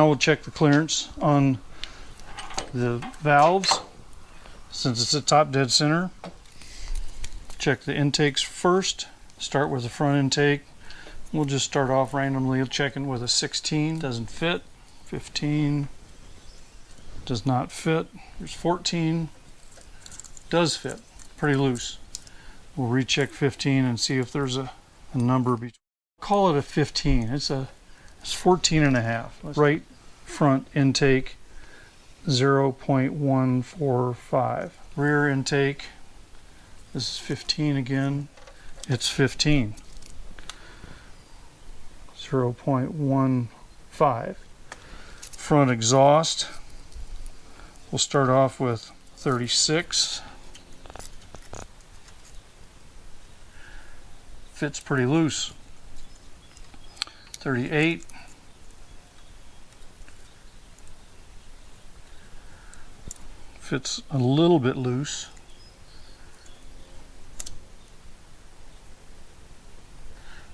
Now we'll check the clearance on the valves. Since it's at top dead center, check the intakes first. Start with the front intake. We'll just start off randomly checking with a 16. Doesn't fit. 15. Does not fit. Here's 14. Does fit. Pretty loose. We'll recheck 15 and see if there's a number between. Call it a 15. It's 14 and a half. Right front intake 0.145. Rear intake, this is 15 again. It's 15. 0.15. Front exhaust, we'll start off with 36. Fits pretty loose. 38. Fits a little bit loose.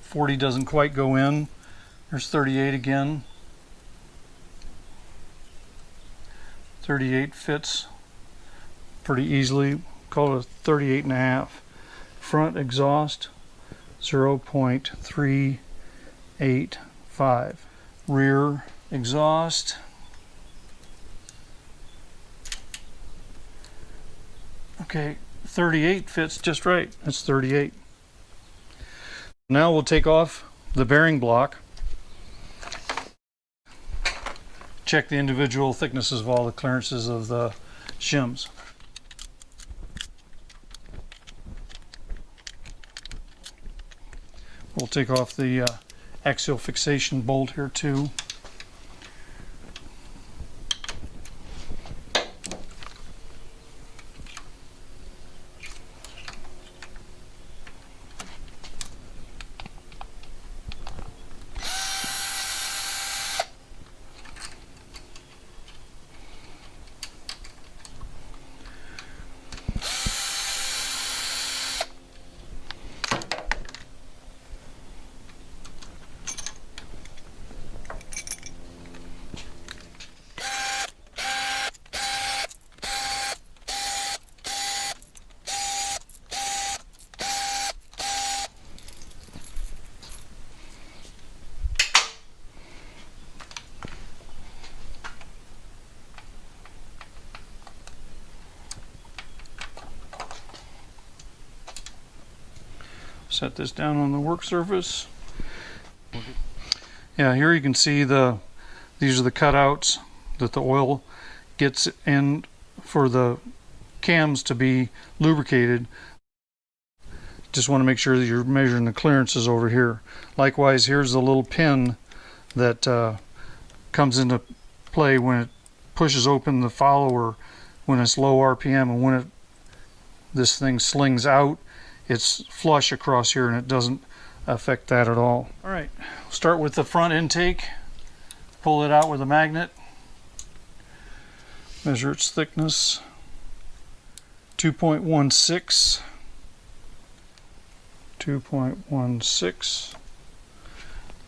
40 doesn't quite go in. There's 38 again. 38 fits pretty easily. Call it a 38 and a half. Front exhaust 0.385. Rear exhaust okay, 38 fits just right. That's 38. Now we'll take off the bearing block. Check the individual thicknesses of all the clearances of the shims. We'll take off the axial fixation bolt here too. Set this down on the work surface. Yeah, here you can see these are the cutouts that the oil gets in for the cams to be lubricated. Just want to make sure that you're measuring the clearances over here. Likewise, here's the little pin that comes into play when it pushes open the follower when it's low RPM, and when this thing slings out, it's flush across here and it doesn't affect that at all. All right, start with the front intake. Pull it out with a magnet. Measure its thickness. 2.16. 2.16.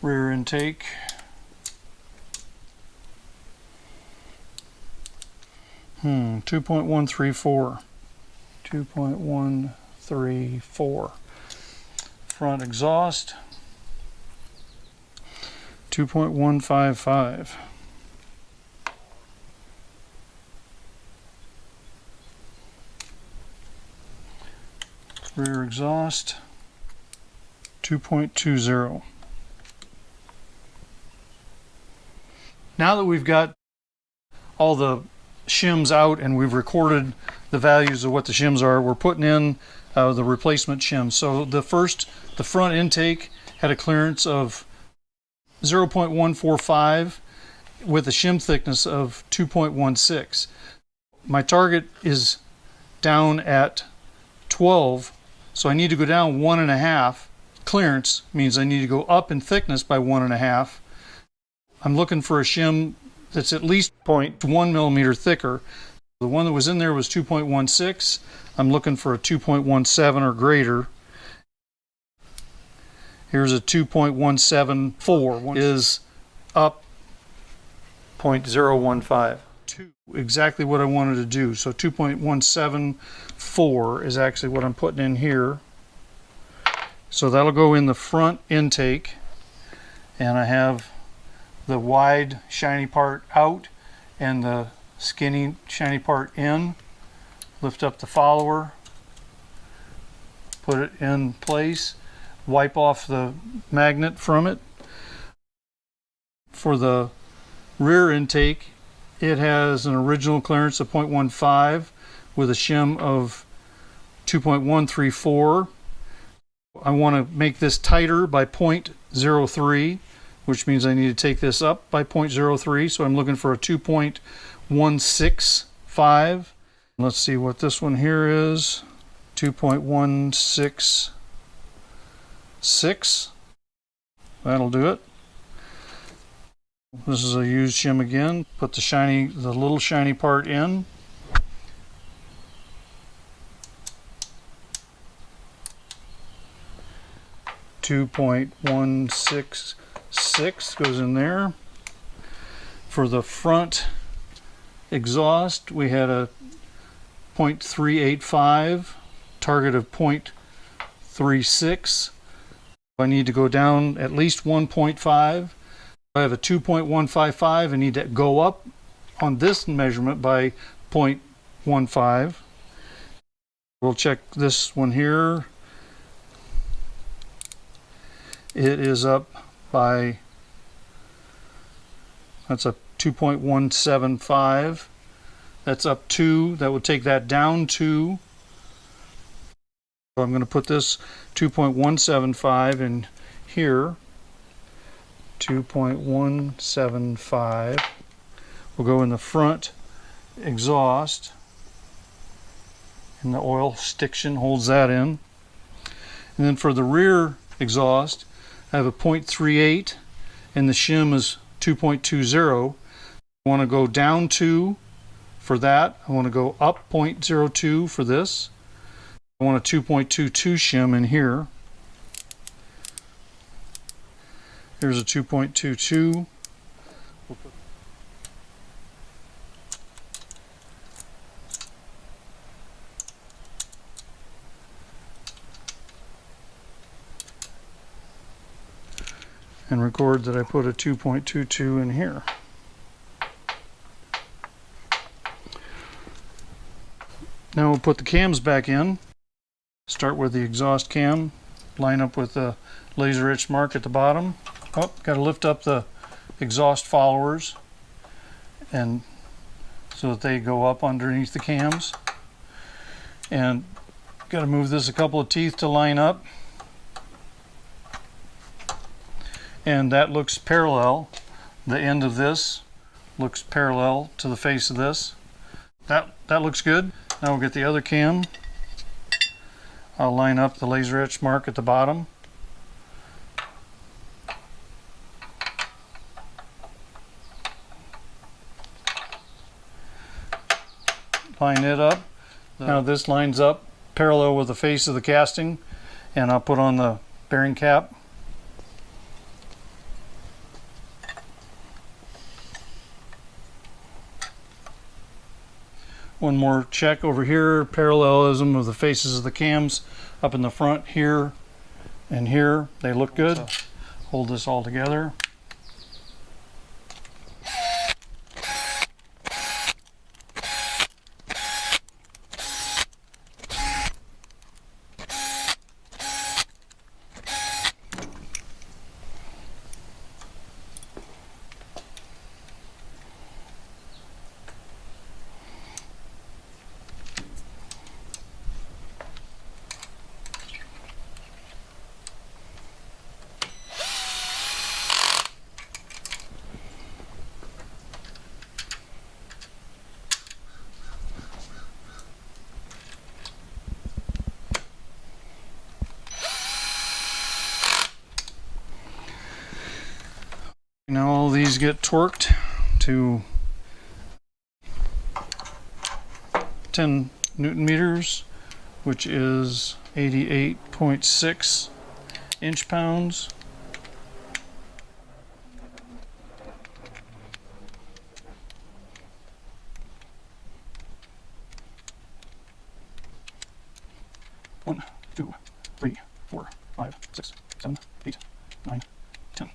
Rear intake. 2.134. 2.134. Front exhaust 2.155. Rear exhaust 2.20. Now that we've got all the shims out and we've recorded the values of what the shims are, we're putting in the replacement shims. So the front intake had a clearance of 0.145 with a shim thickness of 2.16. My target is down at 12, so I need to go down 1.5. Clearance means I need to go up in thickness by 1.5. I'm looking for a shim that's at least 0.1 millimeter thicker. The one that was in there was 2.16. I'm looking for a 2.17 or greater. Here's a 2.174. Is up 0.015. Exactly what I wanted to do. So 2.174 is actually what I'm putting in here. So that'll go in the front intake, and I have the wide shiny part out and the skinny shiny part in. Lift up the follower, put it in place, wipe off the magnet from it. For the rear intake, it has an original clearance of 0.15 with a shim of 2.134. I want to make this tighter by 0.03, which means I need to take this up by 0.03. So I'm looking for a 2.165. Let's see what this one here is. 2.166. That'll do it. This is a used shim again. Put the little shiny part in. .166 goes in there. For the front exhaust, we had a 0.385, target of 0.36. I need to go down at least 1.5. I have a 2.155 and need to go up on this measurement by 0.15. We'll check this one here. It is up by, that's a 2.175. That's up 2. That would take that down 2. So I'm going to put this 2.175 in here. 2.175 will go in the front exhaust, and the oil stiction holds that in. And then for the rear exhaust, I have a 0.38 and the shim is 2.20. I want to go down 2 for that. I want to go up 0.02 for this. I want a 2.22 shim in here. Here's a 2.22. And record that I put a 2.22 in here. Now we'll put the cams back in. Start with the exhaust cam. Line up with the laser etch mark at the bottom. Oh, got to lift up the exhaust followers and so that they go up underneath the cams. And got to move this a couple of teeth to line up. And that looks parallel. The end of this looks parallel to the face of this. That looks good. Now we'll get the other cam. I'll line up the laser etch mark at the bottom. Line it up. Now this lines up parallel with the face of the casting, and I'll put on the bearing cap. One more check over here, parallelism of the faces of the cams up in the front here and here. They look good. Hold this all together. Now all these get torqued to 10 Newton meters, which is 88.6 inch-pounds. 1, 2, 3, 4, 5, 6, 7, 8, 9, 10.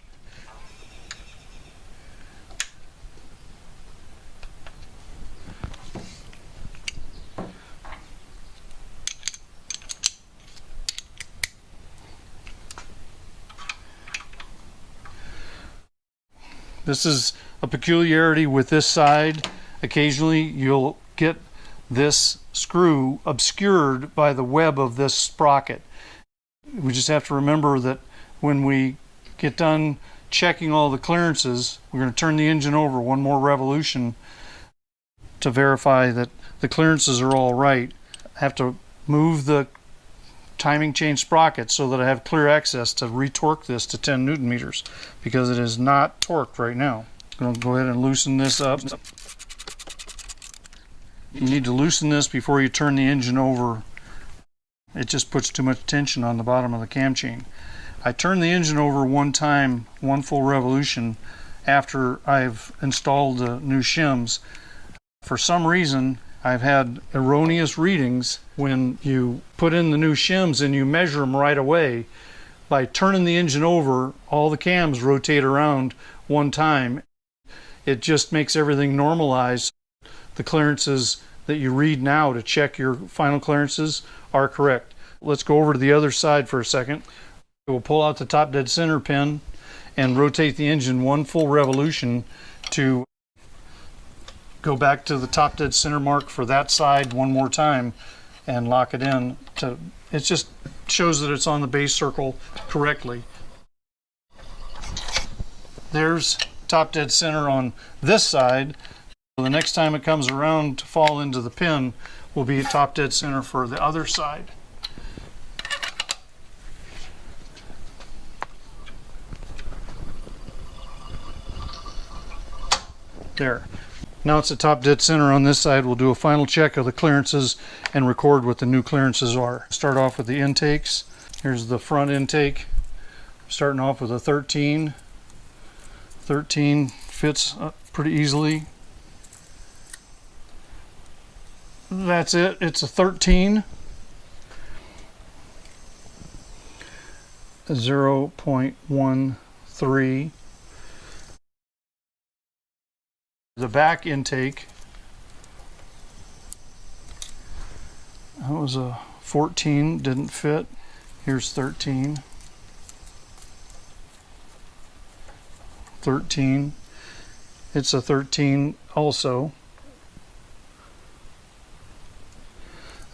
This is a peculiarity with this side. Occasionally you'll get this screw obscured by the web of this sprocket. We just have to remember that when we get done checking all the clearances, we're going to turn the engine over one more revolution to verify that the clearances are all right. I have to move the timing chain sprocket so that I have clear access to retorque this to 10 Newton meters, because it is not torqued right now. I'm going to go ahead and loosen this up. You need to loosen this before you turn the engine over. It just puts too much tension on the bottom of the cam chain. I turn the engine over one time, one full revolution, after I've installed the new shims. For some reason, I've had erroneous readings when you put in the new shims and you measure them right away. By turning the engine over, all the cams rotate around one time. It just makes everything normalized. The clearances that you read now to check your final clearances are correct. Let's go over to the other side for a second. We'll pull out the top dead center pin and rotate the engine one full revolution to go back to the top dead center mark for that side one more time and lock it in. It just shows that it's on the base circle correctly. There's top dead center on this side. The next time it comes around to fall into the pin will be top dead center for the other side. There. Now it's at top dead center on this side. We'll do a final check of the clearances and record what the new clearances are. Start off with the intakes. Here's the front intake. Starting off with a 13. 13 fits pretty easily. That's it. It's a 13. 0.13. The back intake, that was a 14, didn't fit. Here's 13. 13. It's a 13 also.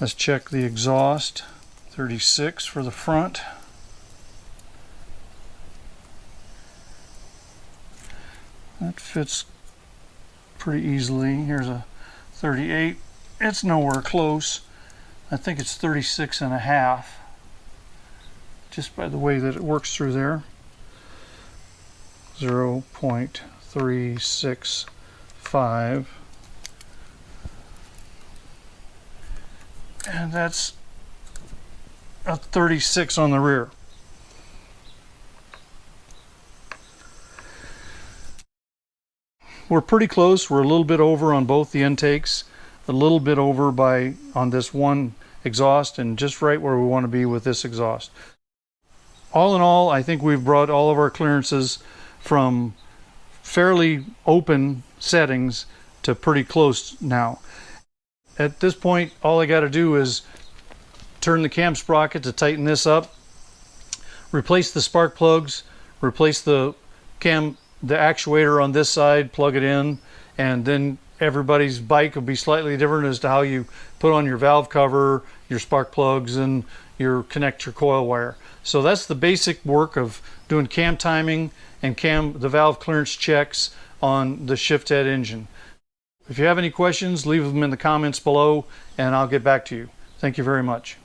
Let's check the exhaust. 36 for the front. That fits pretty easily. Here's a 38. It's nowhere close. I think it's 36 and a half, just by the way that it works through there. 0.365, and that's a 36 on the rear. We're pretty close. We're a little bit over on both the intakes, a little bit over on this one exhaust, and just right where we want to be with this exhaust. All in all, I think we've brought all of our clearances from fairly open settings to pretty close now. At this point, all I got to do is turn the cam sprocket to tighten this up, replace the spark plugs, replace the actuator on this side, plug it in, and then everybody's bike will be slightly different as to how you put on your valve cover, your spark plugs, and connect your coil wire. So that's the basic work of doing cam timing and the valve clearance checks on the ShiftHead engine. If you have any questions, leave them in the comments below and I'll get back to you. Thank you very much.